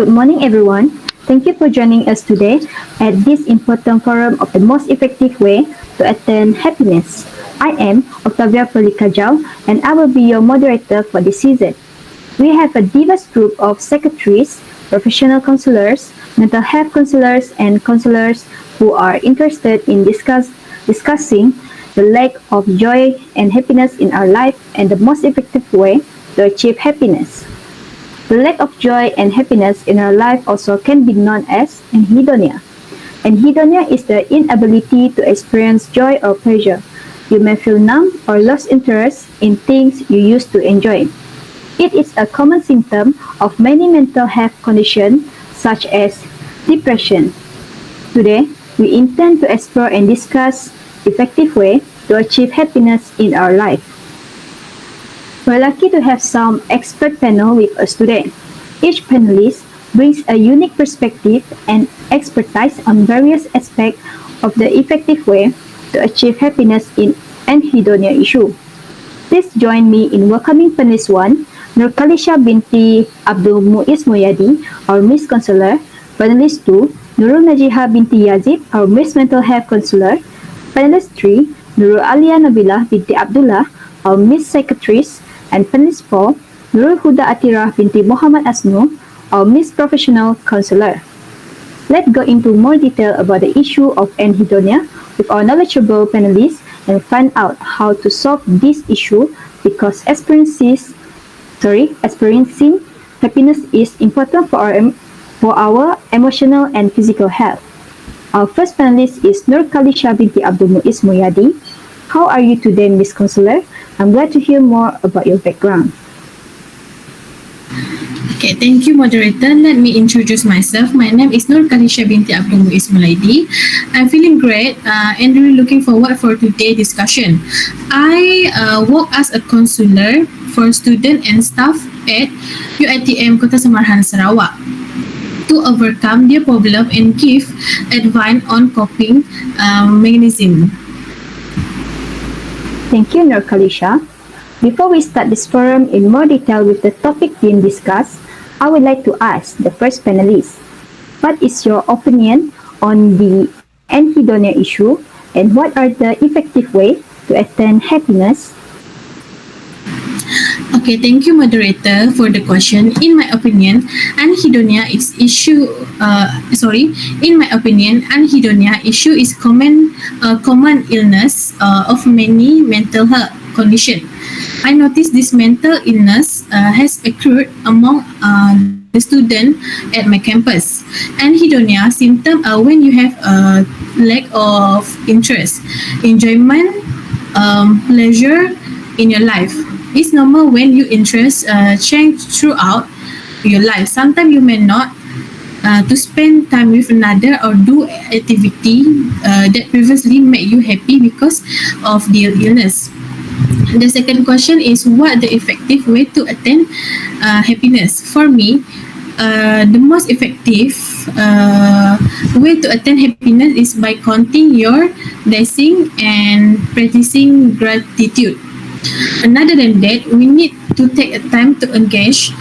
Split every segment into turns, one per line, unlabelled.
Good morning, everyone. Thank you for joining us today at this important forum of the most effective way to attain happiness. I am Octavia Pelikajau and I will be your moderator for this season. We have a diverse group of secretaries, professional counselors, mental health counselors, and counselors who are interested in discussing the lack of joy and happiness in our life and the most effective way to achieve happiness. The lack of joy and happiness in our life also can be known as anhedonia. Anhedonia is the inability to experience joy or pleasure. You may feel numb or lost interest in things you used to enjoy. It is a common symptom of many mental health conditions such as depression. Today, we intend to explore and discuss effective way to achieve happiness in our life. We're lucky to have some expert panel with us today. Each panelist brings a unique perspective and expertise on various aspects of the effective way to achieve happiness in anhedonia issue. Please join me in welcoming panelist 1, Nurkalisha binti Abdul Muiz Moyadi, our Miss Counselor. Panelist 2, Nurul Najiha binti Yazid, our Miss Mental Health Counselor. Panelist 3, Nurul Alia Nabilah binti Abdullah, our Miss Secretaries. And panelist 4, Nurul Huda Atirah binti Muhammad Asnu, our Miss Professional Counselor. Let's go into more detail about the issue of anhedonia with our knowledgeable panelists and find out how to solve this issue because experiencing happiness is important for our emotional and physical health. Our first panelist is Nurkalisha binti Abdul Muiz Moyadi. How are you today, Miss Counselor? I'm glad to hear more about your background.
Okay, thank you, moderator. Let me introduce myself. My name is Nurkalisha binti Abdul Muiz Moyadi. I'm feeling great and really looking forward for today's discussion. I work as a counselor for student and staff at UITM Kota Samarhan, Sarawak, to overcome their problem and give advice on coping mechanism.
Thank you, Nurkalisha. Before we start this forum in more detail with the topic being discussed, I would like to ask the first panelist, what is your opinion on the anhedonia issue and what are the effective ways to attain happiness?
Okay, thank you, moderator, for the question. In my opinion, anhedonia is common illness of many mental health conditions. I noticed this mental illness has occurred among the students at my campus. Anhedonia symptoms are when you have a lack of interest, enjoyment, pleasure in your life. It's normal when your interests change throughout your life. Sometimes you may not to spend time with another or do activity that previously made you happy because of the illness. The second question is what the effective way to attain happiness. For me, the most effective way to attain happiness is by counting your blessing and practicing gratitude. Other than that, we need to take a time to engage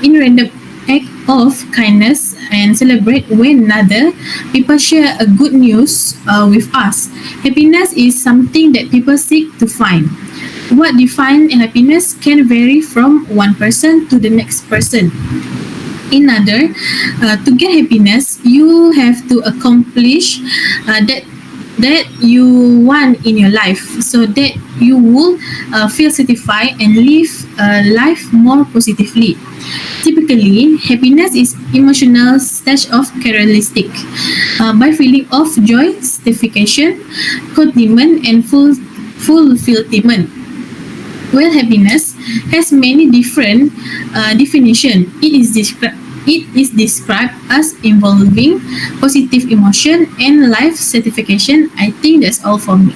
in random act of kindness and celebrate when other people share a good news with us. Happiness is something that people seek to find. What defines happiness can vary from one person to the next person. In other, to get happiness, you have to accomplish that you want in your life so that you will feel satisfied and live life more positively. Typically, happiness is emotional state of characteristic by feeling of joy, satisfaction, contentment, and fulfillment. Well, happiness has many different definitions. It is described as involving positive emotion and life satisfaction. I think that's all for me.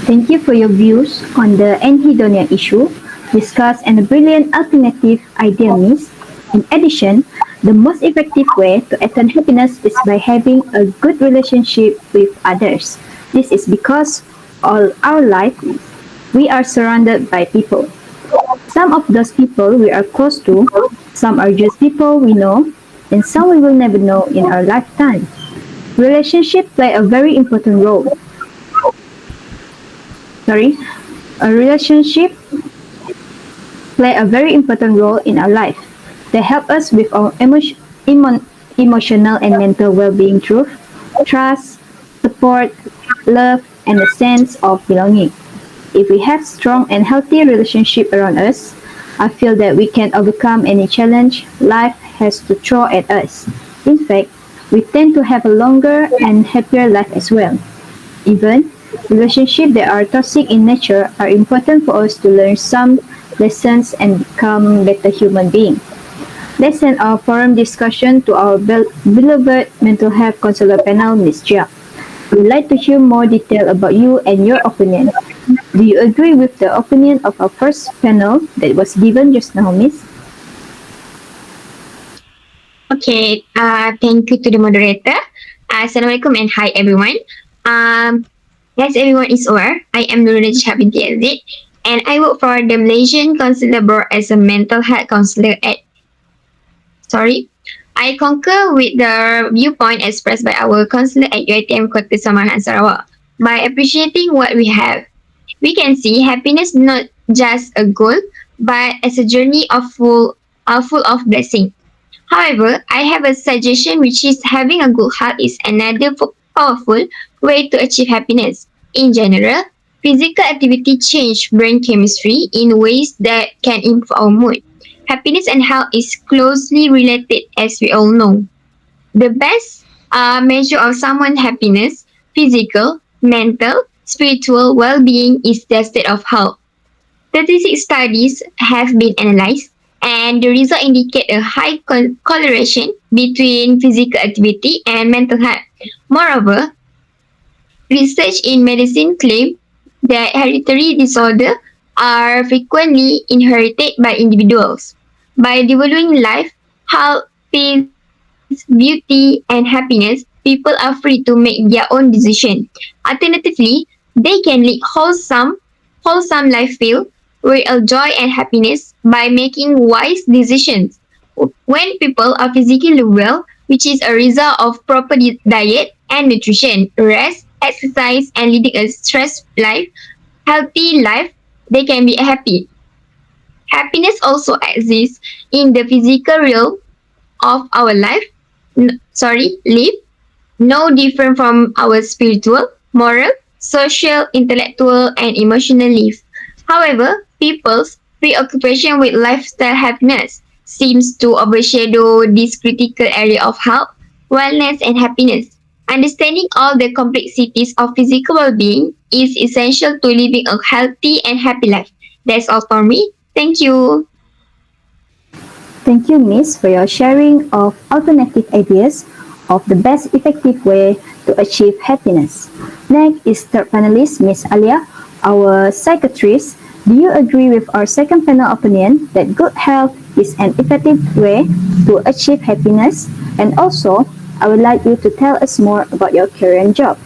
Thank you for your views on the anhedonia issue, discuss and a brilliant alternative idea, Miss. In addition, the most effective way to attain happiness is by having a good relationship with others. This is because all our life we are surrounded by people. Some of those people we are close to, some are just people we know, and some we will never know in our lifetime. Relationships play a very important role. Sorry, a relationship play a very important role in our life. They help us with our emotional and mental well-being through trust, support, love, and a sense of belonging. If we have strong and healthy relationship around us, I feel that we can overcome any challenge life has to throw at us. In fact, we tend to have a longer and happier life as well. Even relationships that are toxic in nature are important for us to learn some lessons and become better human beings. Let's send our forum discussion to our beloved mental health counselor panel, Ms. Jia. We'd like to hear more detail about you and your opinion. Do you agree with the opinion of our first panel that was given just now, Miss?
Okay, thank you to the moderator. Assalamualaikum and hi everyone. Um, as everyone is aware, I am Nurul Habib and I work for the Malaysian Consular Board as a mental health counselor at sorry. I concur with the viewpoint expressed by our counselor at UiTM Kota Samaran Sarawak. By appreciating what we have, we can see happiness not just a goal, but as a journey full of blessing. However, I have a suggestion which is having a good heart is another powerful way to achieve happiness. In general, physical activity change brain chemistry in ways that can improve our mood. Happiness and health is closely related as we all know. The best measure of someone's happiness, physical, mental, spiritual well-being is the state of health. 36 studies have been analyzed, and the results indicate a high correlation between physical activity and mental health. Moreover, research in medicine claims that hereditary disorders are frequently inherited by individuals. By devaluing life, health, peace, beauty, and happiness, people are free to make their own decision. Alternatively, they can lead wholesome life filled with joy and happiness by making wise decisions. When people are physically well, which is a result of proper diet and nutrition, rest, exercise, and leading a stress life, healthy life, they can be happy. Happiness also exists in the physical realm of our live, no different from our spiritual, moral, social, intellectual, and emotional life. However, people's preoccupation with lifestyle happiness seems to overshadow this critical area of health, wellness, and happiness. Understanding all the complexities of physical well-being is essential to living a healthy and happy life. That's all for me. Thank you.
Thank you, Miss, for your sharing of alternative ideas of the best effective way to achieve happiness. Next is third panelist, Miss Alia, our psychiatrist. Do you agree with our second panel opinion that good health is an effective way to achieve happiness? And also, I would like you to tell us more about your current job.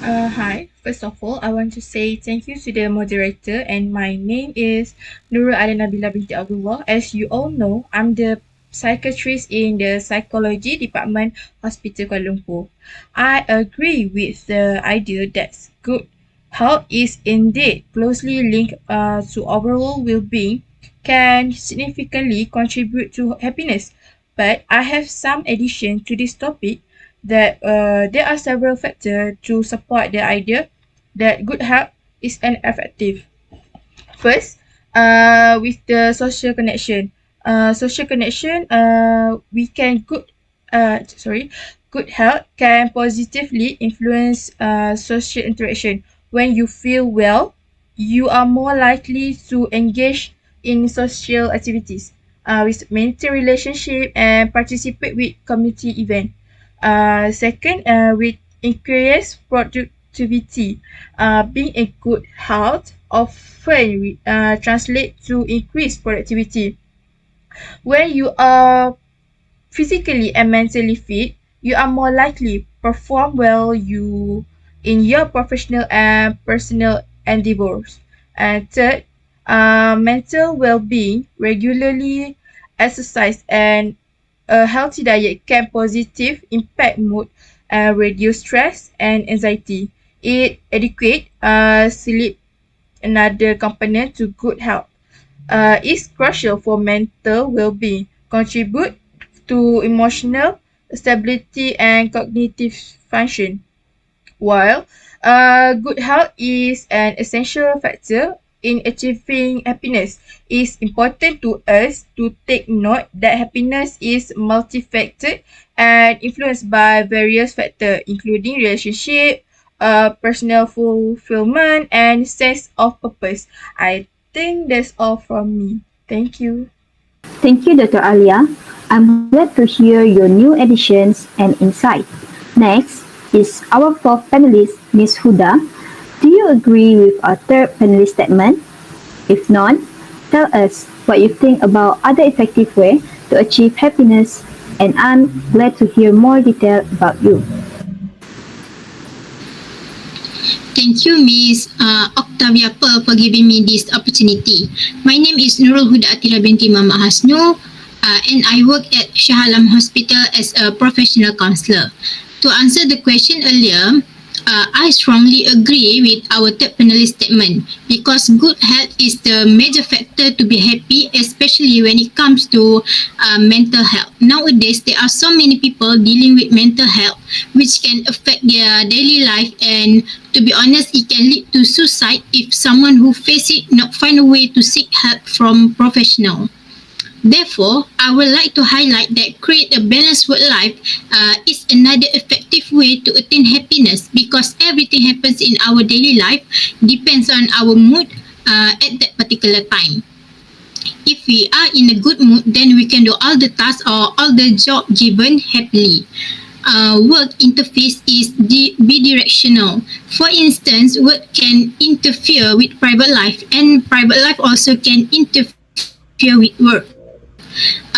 Hi. First of all, I want to say thank you to the moderator, and my name is Nurul Alina Nabila binti Abdullah. As you all know, I'm the psychiatrist in the psychology department, Hospital Kuala Lumpur. I agree with the idea that good health is indeed closely linked to overall well-being, can significantly contribute to happiness. But I have some addition to this topic that there are several factors to support the idea that good health is ineffective. First, with the social connection. Social connection, we can good health can positively influence social interaction. When you feel well, you are more likely to engage in social activities, with maintain relationship and participate with community event. Second, with increased productivity, being in good health often translate to increased productivity. When you are physically and mentally fit, you are more likely perform well you in your professional and personal endeavors. And third, mental well-being, regularly exercise, and a healthy diet can positive impact mood and reduce stress and anxiety. It adequate sleep, another component to good health, is crucial for mental well-being, contribute to emotional stability and cognitive function. While good health is an essential factor in achieving happiness, it's important to us to take note that happiness is multifaceted and influenced by various factors, including relationship, personal fulfillment, and sense of purpose. I think that's all from me. Thank you.
Thank you, Dr. Alia. I'm glad to hear your new additions and insight. Next is our fourth panelist, Ms. Huda. Do you agree with our third panelist statement? If not, tell us what you think about other effective way to achieve happiness, and I'm glad to hear more detail about you.
Thank you, Ms. Octavia Pearl, for giving me this opportunity. My name is Nurul Huda Atira binti Mama Hasnu, and I work at Shah Alam Hospital as a professional counselor. To answer the question earlier, I strongly agree with our third panelist statement because good health is the major factor to be happy, especially when it comes to mental health. Nowadays, there are so many people dealing with mental health which can affect their daily life, and to be honest, it can lead to suicide if someone who face it not find a way to seek help from professional. Therefore, I would like to highlight that create a balanced work life is another effective way to attain happiness because everything happens in our daily life depends on our mood at that particular time. If we are in a good mood, then we can do all the tasks or all the job given happily. Work interface is bidirectional. For instance, work can interfere with private life, and private life also can interfere with work.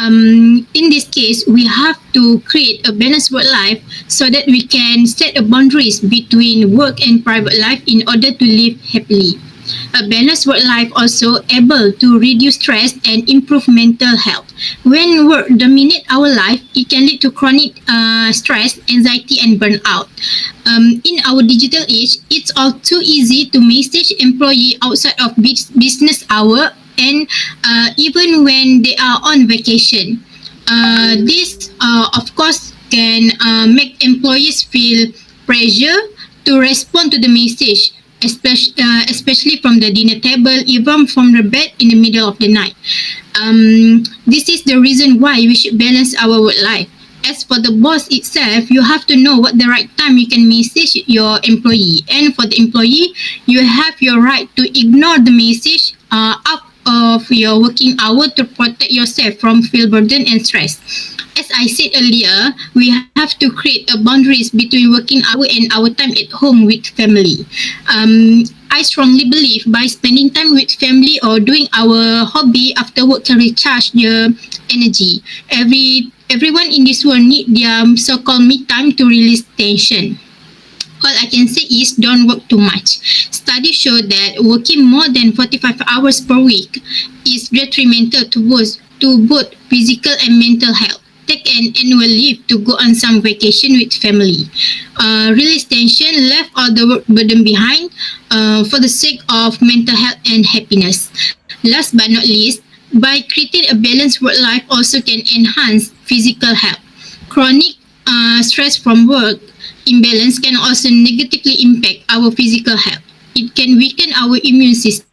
In this case, we have to create a balanced work life so that we can set a boundaries between work and private life in order to live happily. A balanced work life also able to reduce stress and improve mental health. When work dominate our life, it can lead to chronic stress, anxiety, and burnout. In our digital age, it's all too easy to message employee outside of business hour and even when they are on vacation. This, of course, can make employees feel pressure to respond to the message, especially from the dinner table, even from the bed in the middle of the night. This is the reason why we should balance our work life. As for the boss itself, you have to know what the right time you can message your employee. And for the employee, you have your right to ignore the message out of your working hour to protect yourself from feel burden and stress. As I said earlier, we have to create a boundaries between working hour and our time at home with family. I strongly believe by spending time with family or doing our hobby after work can recharge their energy. Everyone in this world need their so-called me time to release tension. All I can say is don't work too much. Studies show that working more than 45 hours per week is detrimental to both physical and mental health. Take an annual leave to go on some vacation with family. Release tension, left all the work burden behind for the sake of mental health and happiness. Last but not least, by creating a balanced work life also can enhance physical health. Chronic stress from work imbalance can also negatively impact our physical health. It can weaken our immune system,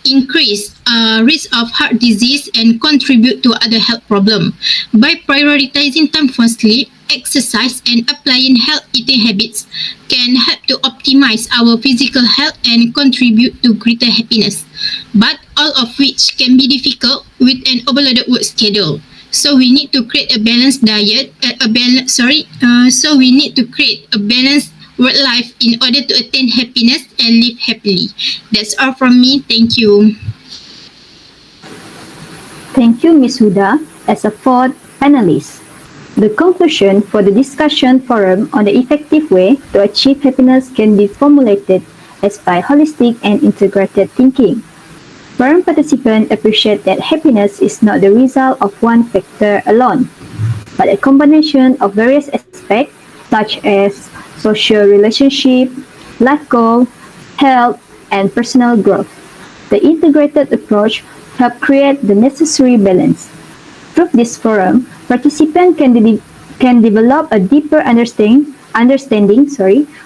increase risk of heart disease, and contribute to other health problems. By prioritizing time for sleep, exercise, and applying health eating habits can help to optimize our physical health and contribute to greater happiness. But all of which can be difficult with an overloaded work schedule. So we need to create a balanced diet, so we need to create a balanced work life in order to attain happiness and live happily. That's all from me. Thank you.
Thank you, Ms. Huda, as a fourth panelist. The conclusion for the discussion forum on the effective way to achieve happiness can be formulated as by holistic and integrated thinking. Forum participants appreciate that happiness is not the result of one factor alone, but a combination of various aspects such as social relationship, life goal, health, and personal growth. The integrated approach helps create the necessary balance. Through this forum, participants can develop a deeper understanding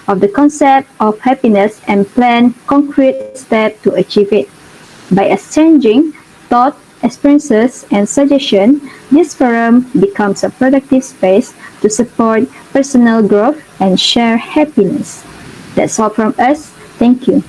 of the concept of happiness and plan concrete steps to achieve it. By exchanging thoughts, experiences, and suggestions, this forum becomes a productive space to support personal growth and share happiness. That's all from us. Thank you.